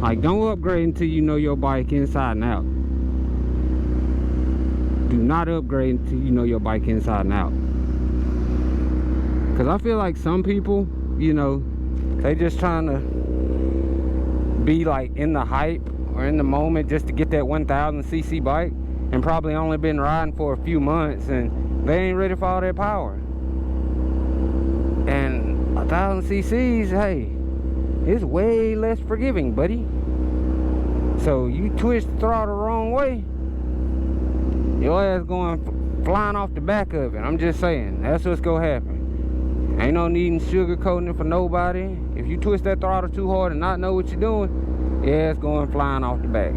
Like, don't upgrade until you know your bike inside and out. Do not upgrade until you know your bike inside and out. Because I feel like some people, you know, they just trying to be like in the hype or in the moment just to get that 1000cc bike, and probably only been riding for a few months and they ain't ready for all that power. And 1000cc's, hey, it's way less forgiving, buddy. So you twist the throttle the wrong way, your ass going flying off the back of it. I'm just saying, that's what's gonna happen. Ain't no needing sugarcoating it for nobody. If you twist that throttle too hard and not know what you're doing, your ass going flying off the back.